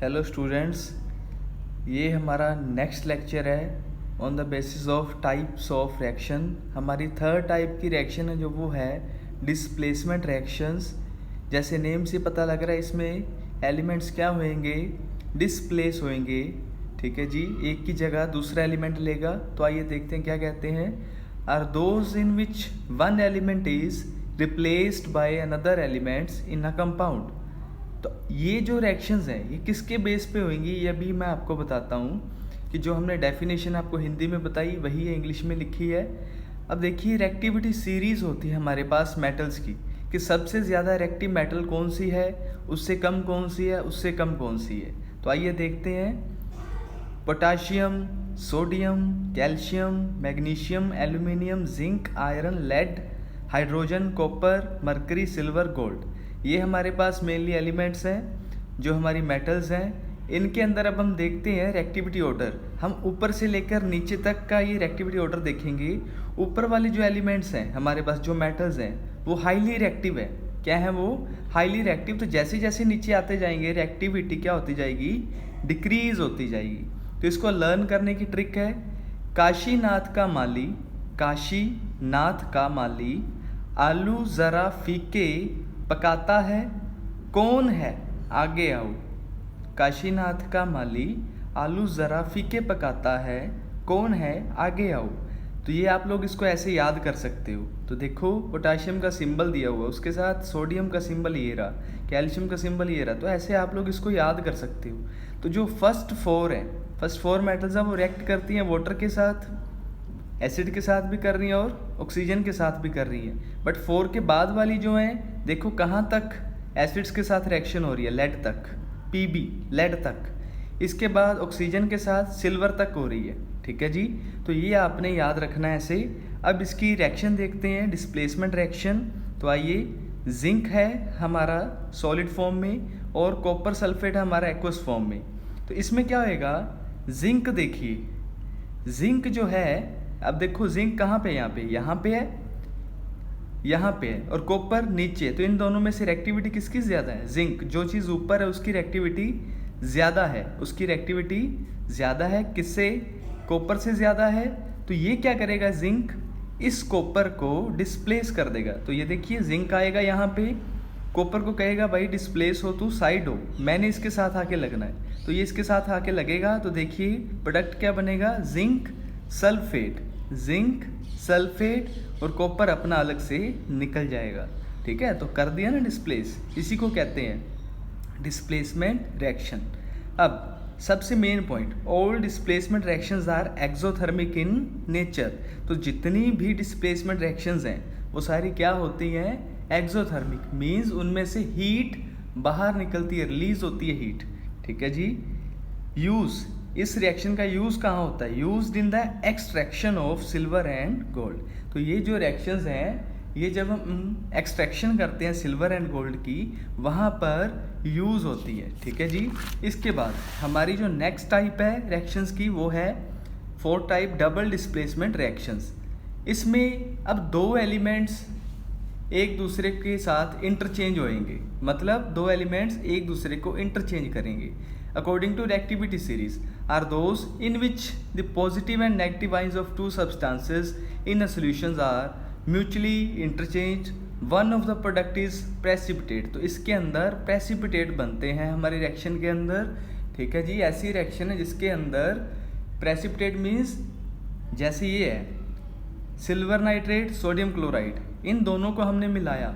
Hello students, ये हमारा next lecture है on the basis of types of reaction. हमारी थर्ड टाइप की रिएक्शन है जो वो है डिस्प्लेसमेंट रिएक्शंस। जैसे नेम से पता लग रहा है इसमें एलिमेंट्स क्या होंगे, डिस्प्लेस होंगे। ठीक है जी, एक की जगह दूसरा एलिमेंट लेगा। तो आइए देखते हैं क्या कहते हैं। Are those in which one element is replaced by another elements in a compound. तो ये जो रिएक्शंस हैं ये किसके बेस पे होंगी ये भी मैं आपको बताता हूँ कि जो हमने डेफिनेशन आपको हिंदी में बताई वही है इंग्लिश में लिखी है। अब देखिए, रिएक्टिविटी सीरीज होती है हमारे पास मेटल्स की कि सबसे ज़्यादा रिएक्टिव मेटल कौन सी है, उससे कम कौन सी है, उससे कम कौन सी है। तो आइए देखते हैं। Potassium, sodium, calcium, magnesium, aluminium, zinc, iron, lead, hydrogen, copper, mercury, silver, gold, ये हमारे पास मेनली एलिमेंट्स हैं जो हमारी मेटल्स हैं। इनके अंदर अब हम देखते हैं रिएक्टिविटी ऑर्डर। हम ऊपर से लेकर नीचे तक का ये रिएक्टिविटी ऑर्डर देखेंगे। ऊपर वाले जो एलिमेंट्स हैं हमारे पास, जो मेटल्स हैं, वो हाईली रिएक्टिव है। क्या है वो? Highly reactive. तो जैसे जैसे नीचे आते जाएंगे रिएक्टिविटी क्या होती जाएगी? डिक्रीज होती जाएगी। तो इसको लर्न करने की ट्रिक है। काशीनाथ का माली, काशीनाथ का माली आलू ज़रा फीके पकाता है, कौन है? आगे आओ। काशीनाथ का माली आलू ज़रा फीके पकाता है, कौन है? आगे आओ। तो ये आप लोग इसको ऐसे याद कर सकते हो। तो देखो, पोटाशियम का सिंबल दिया हुआ, उसके साथ सोडियम का सिंबल ये रहा, कैल्शियम का सिंबल ये रहा। तो ऐसे आप लोग इसको याद कर सकते हो। तो जो फर्स्ट फोर मेटल्स हैं वो रिएक्ट करती हैं वाटर के साथ, एसिड के साथ भी कर रही हैं और ऑक्सीजन के साथ भी कर रही हैं। बट 4 के बाद वाली जो हैं, देखो कहाँ तक एसिड्स के साथ रिएक्शन हो रही है, लेड तक, Pb लेड तक। इसके बाद ऑक्सीजन के साथ सिल्वर तक हो रही है। ठीक है जी, तो ये आपने याद रखना है ऐसे। अब इसकी रिएक्शन देखते हैं, डिस्प्लेसमेंट रिएक्शन। तो आइए, जिंक है हमारा सॉलिड फॉर्म में और कॉपर सल्फेट है हमारा एक्वस फॉर्म में। तो इसमें क्या होएगा? जिंक, देखिए जिंक जो है, अब देखो जिंक कहाँ पे, यहाँ पे है, यहाँ पे है, और कॉपर नीचे। तो इन दोनों में से रिएक्टिविटी किसकी ज़्यादा है? जिंक। जो चीज़ ऊपर है उसकी रिएक्टिविटी ज़्यादा है, उसकी रिएक्टिविटी ज़्यादा है। किससे? कॉपर से ज़्यादा है। तो ये क्या करेगा? जिंक इस कॉपर को डिस्प्लेस कर देगा। तो ये देखिए, जिंक आएगा यहाँ पे, कॉपर को कहेगा भाई डिस्प्लेस हो, तू साइड हो, मैंने इसके साथ आके लगना है। तो ये इसके साथ आके लगेगा। तो देखिए प्रोडक्ट क्या बनेगा? जिंक सल्फेट, जिंक सल्फेट, और कॉपर अपना अलग से निकल जाएगा। ठीक है, तो कर दिया ना डिस्प्लेस। इसी को कहते हैं डिस्प्लेसमेंट रिएक्शन। अब सबसे main point, all displacement reactions are exothermic in nature. तो जितनी भी डिस्प्लेसमेंट रिएक्शंस हैं वो सारी क्या होती हैं? एक्सोथर्मिक। मीन्स उनमें से हीट बाहर निकलती है, रिलीज होती है हीट। ठीक है जी। यूज़, इस रिएक्शन का यूज़ कहाँ होता है? Used in the extraction of silver and gold. तो ये जो रिएक्शंस हैं, ये जब हम एक्सट्रैक्शन करते हैं सिल्वर एंड गोल्ड की, वहाँ पर यूज़ होती है। ठीक है जी। इसके बाद हमारी जो नेक्स्ट टाइप है रिएक्शंस की, वो है fourth type, double displacement reactions. इसमें अब दो एलिमेंट्स एक दूसरे के साथ इंटरचेंज होएंगे, मतलब दो एलिमेंट्स एक दूसरे को इंटरचेंज करेंगे। According to reactivity series are those in which the positive and negative ions of two substances in a solutions are mutually interchanged. One of the product is precipitate. तो इसके अंदर precipitate बनते हैं हमारी रिएक्शन के अंदर। ठीक है जी, ऐसी रिएक्शन है जिसके अंदर precipitate means, जैसे ये है सिल्वर नाइट्रेट, सोडियम क्लोराइड, इन दोनों को हमने मिलाया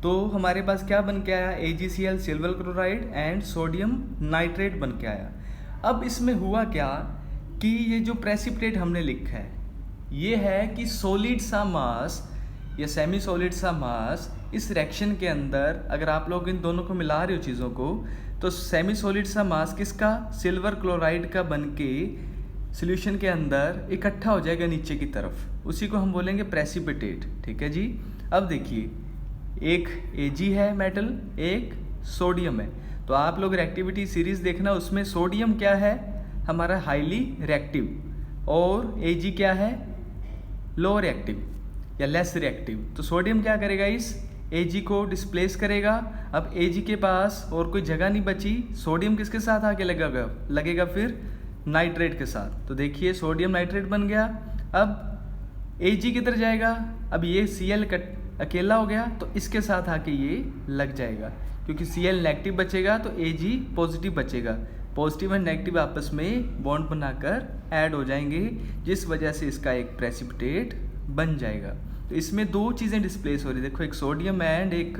तो हमारे पास क्या बन के आया? AgCl silver chloride and sodium nitrate बन के आया। अब इसमें हुआ क्या कि ये जो प्रेसिपिटेट हमने लिखा है, ये है कि सॉलिड सा मास या सेमी सॉलिड सा मास इस रिएक्शन के अंदर, अगर आप लोग इन दोनों को मिला रहे हो चीज़ों को, तो सेमी सॉलिड सा मास किसका? सिल्वर क्लोराइड का बन के सोल्यूशन के अंदर इकट्ठा हो जाएगा नीचे की तरफ, उसी को हम बोलेंगे प्रेसिपिटेट। ठीक है जी। अब देखिए, एक Ag है मेटल, एक सोडियम है। तो आप लोग रिएक्टिविटी सीरीज देखना, उसमें सोडियम क्या है? हमारा हाईली रिएक्टिव, और Ag क्या है? लो रिएक्टिव या लेस रिएक्टिव। तो सोडियम क्या करेगा? इस Ag को डिस्प्लेस करेगा। अब Ag के पास और कोई जगह नहीं बची, सोडियम किसके साथ आके लगेगा फिर नाइट्रेट के साथ। तो देखिए सोडियम नाइट्रेट बन गया। अब Ag किधर जाएगा, अब ये Cl अकेला हो गया तो इसके साथ आके ये लग जाएगा, क्योंकि Cl नेगेटिव बचेगा तो Ag पॉजिटिव बचेगा। पॉजिटिव एंड नेगेटिव आपस में बॉन्ड बनाकर ऐड हो जाएंगे, जिस वजह से इसका एक प्रेसिपिटेट बन जाएगा। तो इसमें दो चीज़ें डिस्प्लेस हो रही है, देखो एक सोडियम एंड एक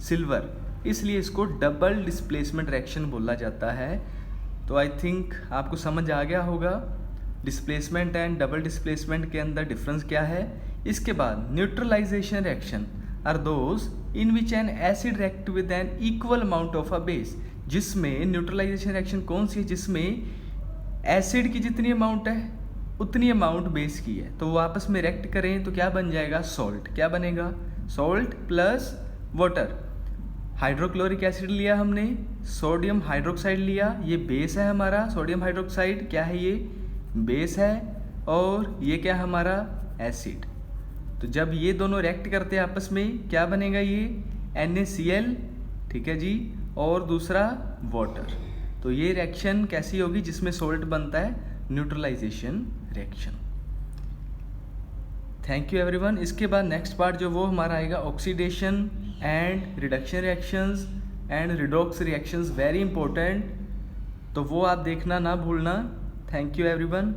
सिल्वर, इसलिए इसको डबल डिस्प्लेसमेंट रिएक्शन बोला जाता है। तो आई थिंक आपको समझ आ गया होगा डिस्प्लेसमेंट एंड डबल डिस्प्लेसमेंट के अंदर डिफरेंस क्या है। इसके बाद neutralisation reaction are those in which an acid react with an equal amount of a base. जिसमें न्यूट्रलाइजेशन रिएक्शन कौन सी है, जिसमें एसिड की जितनी अमाउंट है उतनी अमाउंट बेस की है, तो वो आपस में रिएक्ट करें तो क्या बन जाएगा, सॉल्ट। क्या बनेगा, salt plus water. Hydrochloric acid लिया हमने, सोडियम हाइड्रोक्साइड लिया, ये बेस है हमारा सोडियम हाइड्रोक्साइड, क्या है ये बेस है, और ये क्या है हमारा एसिड। तो जब ये दोनों रिएक्ट करते हैं आपस में क्या बनेगा, ये NaCl, ठीक है जी, और दूसरा वाटर। तो ये रिएक्शन कैसी होगी, जिसमें सोल्ट बनता है, neutralisation reaction. Thank you everyone. इसके बाद नेक्स्ट पार्ट जो वो हमारा आएगा oxidation and reduction reactions and redox reactions, very important, तो वो आप देखना ना भूलना। Thank you everyone.